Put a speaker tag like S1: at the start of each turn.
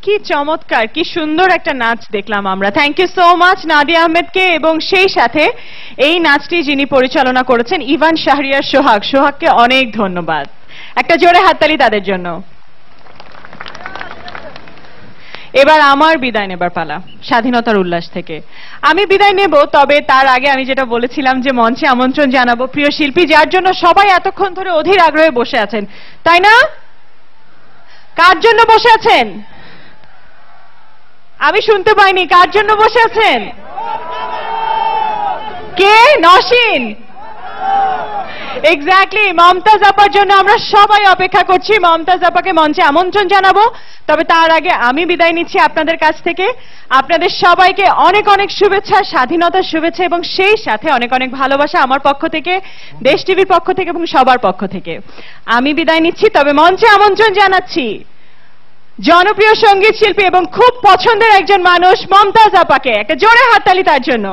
S1: কি চমৎকার, কি সুন্দর একটা নাচ দেখলাম আমরা। Thank you so much Nadia আহমেদকে, এবং সেই সাথে এই নাচটি যিনি পরিচালনা করেছেন ইভান শাহরিয়ার সোহাগ, সোহাগকে অনেক ধন্যবাদ। একটা জোরে হাততালি তাদের জন্য। এবার আমার বিদায় নেবার পালা স্বাধীনতার উল্লাস থেকে। আমি বিদায় নেব, তবে তার আগে আমি যেটা বলেছিলাম যে মঞ্চে আমন্ত্রণ জানাবো প্রিয় শিল্পী, যার জন্য সবাই এতক্ষণ ধরে অধীর আগ্রহে বসে আছেন, তাই না? কার জন্য বসে আছেন? আমি শুনতে পাইনি। কার জন্য বসে আছেন? কে? নসীন। এক্স্যাক্টলি, মমতাজ আপার জন্য আমরা সবাই অপেক্ষা করছি। মমতাজ আপাকে মঞ্চে আমন্ত্রণ জানাবো, তবে তার আগে আমি বিদায় নিচ্ছি আপনাদের কাছ থেকে। আপনাদের সবাইকে অনেক অনেক শুভেচ্ছা, স্বাধীনতার শুভেচ্ছা, এবং সেই সাথে অনেক অনেক ভালোবাসা আমার পক্ষ থেকে, দেশ টিভির পক্ষ থেকে এবং সবার পক্ষ থেকে। আমি বিদায় নিচ্ছি, তবে মঞ্চে আমন্ত্রণ জানাচ্ছি জনপ্রিয় সঙ্গীত শিল্পী এবং খুব পছন্দের একজন মানুষ মমতাজ আপাকে। একটা জোরে হাততালি তার জন্য।